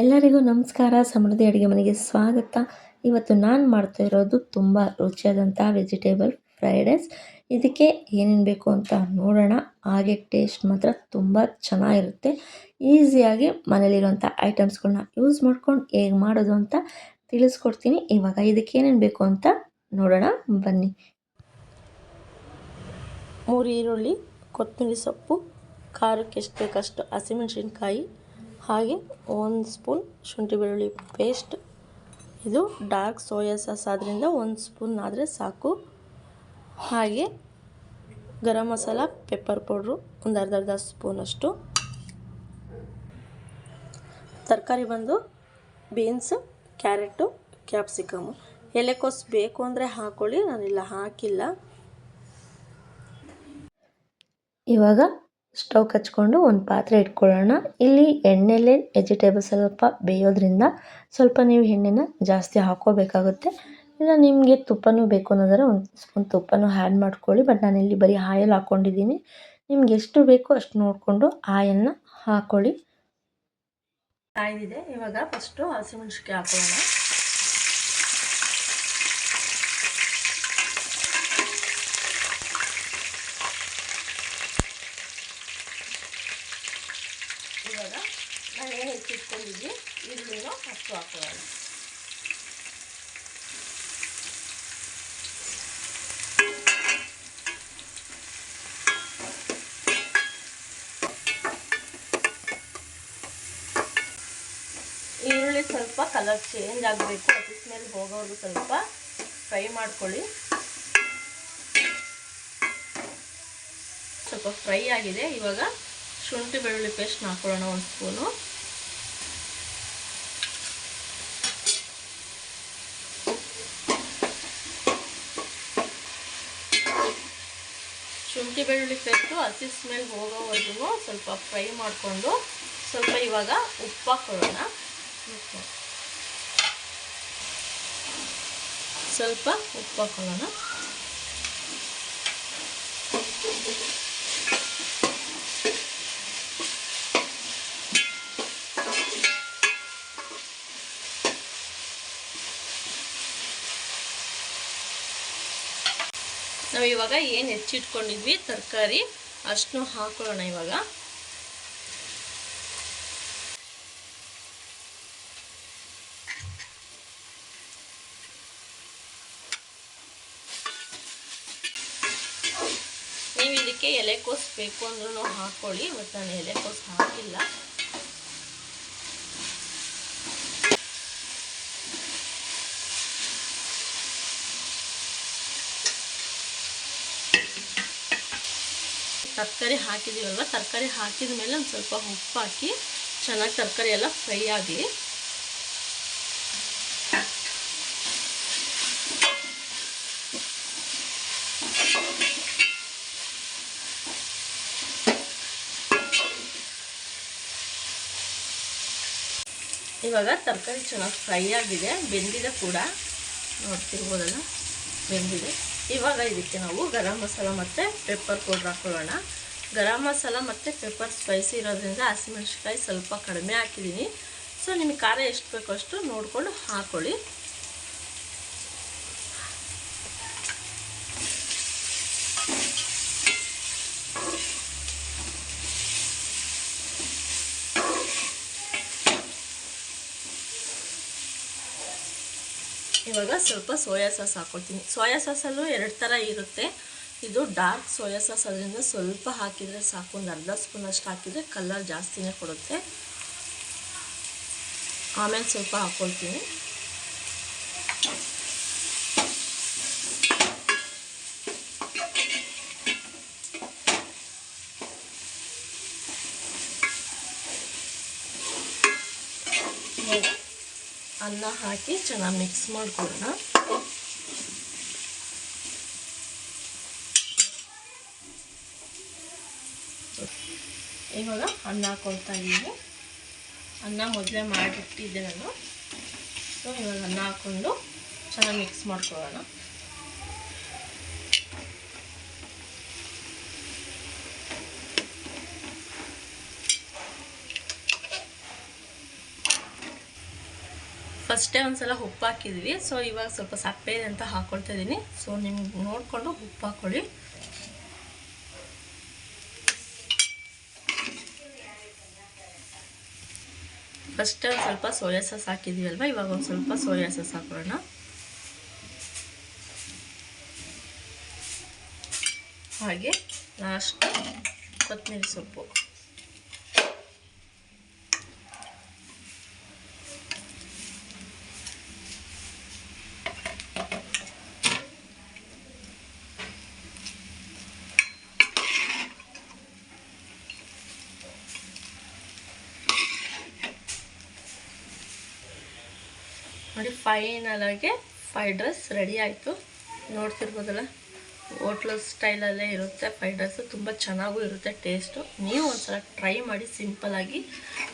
ಎಲ್ಲರಿಗೂ ನಮಸ್ಕಾರ. ಸಮೃದ್ಧಿ ಅಡುಗೆ ಮನೆಗೆ ಸ್ವಾಗತ. ಇವತ್ತು ನಾನು ಮಾಡ್ತಾ ಇರೋದು ತುಂಬ ರುಚಿಯಾದಂಥ ವೆಜಿಟೇಬಲ್ ಫ್ರೈಡ್ ರೈಸ್. ಇದಕ್ಕೆ ಏನೇನು ಬೇಕು ಅಂತ ನೋಡೋಣ. ಹಾಗೆ ಟೇಸ್ಟ್ ಮಾತ್ರ ತುಂಬ ಚೆನ್ನಾಗಿರುತ್ತೆ. ಈಸಿಯಾಗಿ ಮನೇಲಿರುವಂಥ ಐಟಮ್ಸ್ಗಳನ್ನ ಯೂಸ್ ಮಾಡ್ಕೊಂಡು ಹೇಗೆ ಮಾಡೋದು ಅಂತ ತಿಳಿಸ್ಕೊಡ್ತೀನಿ. ಇವಾಗ ಇದಕ್ಕೆ ಏನೇನು ಬೇಕು ಅಂತ ನೋಡೋಣ ಬನ್ನಿ. 3 ಈರುಳ್ಳಿ, ಕೊತ್ತಂಬರಿ ಸೊಪ್ಪು, ಖಾರಕ್ಕೆ ಎಷ್ಟು ಬೇಕಷ್ಟು ಹಸಿಮೆಣಸಿನ್ಕಾಯಿ, ಹಾಗೆ 1 ಸ್ಪೂನ್ ಶುಂಠಿ ಬೆಳ್ಳುಳ್ಳಿ ಪೇಸ್ಟ್. ಇದು ಡಾರ್ಕ್ ಸೋಯಾ ಸಾಸ್ ಆದ್ದರಿಂದ 1 ಸ್ಪೂನ್ ಆದರೆ ಸಾಕು. ಹಾಗೆ ಗರಂ ಮಸಾಲ, ಪೆಪ್ಪರ್ ಪೌಡ್ರು ಒಂದು ಅರ್ಧ ಸ್ಪೂನಷ್ಟು. ತರಕಾರಿ ಬಂದು ಬೀನ್ಸು, ಕ್ಯಾರೆಟು, ಕ್ಯಾಪ್ಸಿಕಮು. ಎಲೆಕೋಸು ಬೇಕು ಅಂದರೆ ಹಾಕ್ಕೊಳ್ಳಿ, ನಾನಿಲ್ಲ ಹಾಕಿಲ್ಲ. ಇವಾಗ ಸ್ಟವ್ ಹಚ್ಕೊಂಡು ಒಂದು ಪಾತ್ರೆ ಇಟ್ಕೊಳ್ಳೋಣ. ಇಲ್ಲಿ ಎಣ್ಣೆಲೆ ವೆಜಿಟೇಬಲ್ಸ್ ಸ್ವಲ್ಪ ಬೇಯೋದ್ರಿಂದ ಸ್ವಲ್ಪ ನೀವು ಎಣ್ಣೆನ ಜಾಸ್ತಿ ಹಾಕ್ಕೋಬೇಕಾಗುತ್ತೆ. ಇಲ್ಲ ನಿಮಗೆ ತುಪ್ಪನೂ ಬೇಕು ಅನ್ನೋದಾದ್ರೆ 1 ಸ್ಪೂನ್ ತುಪ್ಪನೂ ಆ್ಯಡ್ ಮಾಡ್ಕೊಳ್ಳಿ. ಬಟ್ ನಾನಿಲ್ಲಿ ಬರೀ ಆಯಿಲ್ ಹಾಕ್ಕೊಂಡಿದ್ದೀನಿ. ನಿಮ್ಗೆ ಎಷ್ಟು ಬೇಕೋ ಅಷ್ಟು ನೋಡಿಕೊಂಡು ಆಯಿಲ್ನ ಹಾಕ್ಕೊಳ್ಳಿ. ಕಾಯ್ದಿದೆ. ಇವಾಗ ಫಸ್ಟು ಹಸಿಮೆಣ್ಸಿನ್ಕಾಯಿ ಹಾಕೊಳ್ಳೋಣ. ಇವಾಗ ನಾನು ಏನು ಹೆಚ್ಚಿಟ್ಕೊಂಡಿದ್ವಿ ಈರುಳ್ಳಿನೂ ಅಷ್ಟು ಹಾಕೊಳ್ಳೋಣ. ಈರುಳ್ಳಿ ಸ್ವಲ್ಪ ಕಲರ್ ಚೇಂಜ್ ಆಗಬೇಕು, ಹಸಿ ಸ್ಮೆಲ್ ಹೋಗೋವರೆಗೂ ಸ್ವಲ್ಪ ಫ್ರೈ ಮಾಡ್ಕೊಳ್ಳಿ. ಸ್ವಲ್ಪ ಫ್ರೈ ಆಗಿದೆ. ಇವಾಗ ಶುಂಠಿ ಬೆಳ್ಳುಳ್ಳಿ ಪೇಸ್ಟ್ ಹಾಕೊಳ್ಳೋಣ 1 ಸ್ಪೂನು. ಶುಂಠಿ ಬೆಳ್ಳುಳ್ಳಿ ಪೇಸ್ಟು ಹಸಿ ಸ್ಮೆಲ್ ಹೋಗೋವರೆಗೂ ಸ್ವಲ್ಪ ಫ್ರೈ ಮಾಡಿಕೊಂಡು ಸ್ವಲ್ಪ ಇವಾಗ ಉಪ್ಪು ಹಾಕೊಳ್ಳೋಣ. ಸ್ವಲ್ಪ ಉಪ್ಪು ಹಾಕೊಳ್ಳೋಣ. ನಾವು ಇವಾಗ ಏನು ಹೆಚ್ಚಿಟ್ಕೊಂಡಿದ್ವಿ ತರಕಾರಿ ಅಷ್ಟು ಹಾಕೊಳ್ಳೋಣ. ಇವಾಗ ನೀವು ಇದಕ್ಕೆ ಎಲೆಕೋಸು ಬೇಕು ಅಂದ್ರೂ ಹಾಕ್ಕೊಳ್ಳಿ. ಬಟ್ ನಾನು ಎಲೆಕೋಸು ಹಾಕಿಲ್ಲ. ತರಕಾರಿ ಹಾಕಿದ್ದೀವಲ್ವ, ತರಕಾರಿ ಹಾಕಿದ ಮೇಲೆ ಒಂದು ಸ್ವಲ್ಪ ಉಪ್ಪು ಹಾಕಿ ಚೆನ್ನಾಗಿ ತರಕಾರಿ ಎಲ್ಲ ಫ್ರೈ ಆಗಲಿ. ಇವಾಗ ತರಕಾರಿ ಚೆನ್ನಾಗಿ ಫ್ರೈ ಆಗಿದೆ, ಬೆಂದಿದೆ ಕೂಡ, ನೋಡ್ತಿರ್ಬೋದಲ್ಲ ಬೆಂದಿದೆ. ಇವಾಗ ಇದಕ್ಕೆ ನಾವು ಗರಂ ಮಸಾಲ ಮತ್ತು ಪೆಪ್ಪರ್ ಪೌಡ್ರ್ ಹಾಕೊಳ್ಳೋಣ. ಗರಂ ಮಸಾಲ ಮತ್ತು ಪೆಪ್ಪರ್ ಸ್ಪೈಸಿ ಇರೋದ್ರಿಂದ ಹಸಿಮೆಣ್ಸಿನ್ಕಾಯಿ ಸ್ವಲ್ಪ ಕಡಿಮೆ ಹಾಕಿದ್ದೀನಿ. ಸೊ ನಿಮಗೆ ಖಾರ ಎಷ್ಟು ಬೇಕೋ ಅಷ್ಟು ನೋಡಿಕೊಂಡು ಹಾಕ್ಕೊಳ್ಳಿ. ಇವಾಗ ಸ್ವಲ್ಪ ಸೋಯಾ ಸಾಸ್ ಹಾಕ್ಕೊಳ್ತೀನಿ. ಸೋಯಾ ಸಾಸಲ್ಲೂ 2 ಥರ ಇರುತ್ತೆ. ಇದು ಡಾರ್ಕ್ ಸೋಯಾ ಸಾಸ್, ಅದರಿಂದ ಸ್ವಲ್ಪ ಹಾಕಿದರೆ ಸಾಕು. ಒಂದು ಅರ್ಧ ಸ್ಪೂನಷ್ಟು ಹಾಕಿದರೆ ಕಲರ್ ಜಾಸ್ತಿನೇ ಕೊಡುತ್ತೆ. ಆಮೇಲೆ ಸ್ವಲ್ಪ ಹಾಕ್ಕೊಳ್ತೀನಿ. ಅನ್ನ ಹಾಕಿ ಚೆನ್ನಾಗಿ ಮಿಕ್ಸ್ ಮಾಡ್ಕೊಳ್ಳೋಣ. ಇವಾಗ ಅನ್ನ ಹಾಕ್ಕೊಳ್ತಾ ಇದ್ದೀನಿ. ಅನ್ನ ಮೊದಲೇ ಮಾಡಿಟ್ಟಿದ್ದೆ ನಾನು. ಸೊ ಇವಾಗ ಅನ್ನ ಹಾಕ್ಕೊಂಡು ಚೆನ್ನಾಗಿ ಮಿಕ್ಸ್ ಮಾಡ್ಕೊಳ್ಳೋಣ. ಫಸ್ಟೇ ಒಂದ್ಸಲ ಉಪ್ಪು ಹಾಕಿದ್ವಿ. ಸೊ ಇವಾಗ ಸ್ವಲ್ಪ ಸಪ್ಪೆ ಇದೆ ಅಂತ ಹಾಕ್ಕೊಳ್ತಾ ಇದ್ದೀನಿ. ಸೊ ನಿಮ್ಗೆ ನೋಡಿಕೊಂಡು ಉಪ್ಪು ಹಾಕ್ಕೊಳ್ಳಿ. ಫಸ್ಟೇ ಒಂದು ಸ್ವಲ್ಪ ಸೋಯಾ ಸಾಸ್ ಹಾಕಿದ್ವಿ ಅಲ್ವಾ, ಇವಾಗ ಒಂದು ಸ್ವಲ್ಪ ಸೋಯಾ ಸಾಸ್ ಹಾಕೊಳ್ಳೋಣ. ಹಾಗೆ ಲಾಸ್ಟ್ ಕೊತ್ತಂಬರಿ ಸೊಪ್ಪು. ನೋಡಿ, ಫೈನಲ್ ಆಗಿ ಫ್ರೈಡ್ ರೈಸ್ ರೆಡಿ ಆಯಿತು. ನೋಡ್ತಿರ್ಬೋದಲ್ಲ, ಹೋಟ್ಲು ಸ್ಟೈಲಲ್ಲೇ ಇರುತ್ತೆ ಫ್ರೈಡ್ ರೈಸು. ತುಂಬ ಚೆನ್ನಾಗೂ ಇರುತ್ತೆ ಟೇಸ್ಟು. ನೀವು ಒಂದ್ಸಲ ಟ್ರೈ ಮಾಡಿ. ಸಿಂಪಲ್ಲಾಗಿ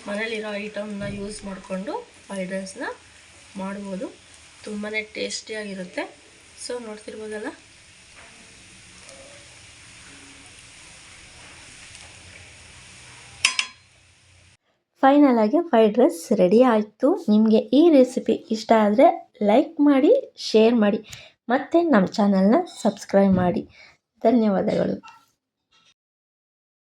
ಮನೇಲಿರೋ ಐಟಮ್ನ ಯೂಸ್ ಮಾಡಿಕೊಂಡು ಫ್ರೈಡ್ ರೈಸ್ನ ಮಾಡ್ಬೋದು. ತುಂಬಾ ಟೇಸ್ಟಿಯಾಗಿರುತ್ತೆ. ಸೊ ನೋಡ್ತಿರ್ಬೋದಲ್ಲ. ಫೈನಲ್ ಆಗಿ ಫ್ರೈಡ್ ರೈಸ್ ರೆಡಿ ಆಯಿತು. ನಿಮಗೆ ಈ ರೆಸಿಪಿ ಇಷ್ಟ ಆದರೆ ಲೈಕ್ ಮಾಡಿ, ಶೇರ್ ಮಾಡಿ, ಮತ್ತು ನಮ್ಮ ಚಾನಲ್ನ ಸಬ್ಸ್ಕ್ರೈಬ್ ಮಾಡಿ. ಧನ್ಯವಾದಗಳು.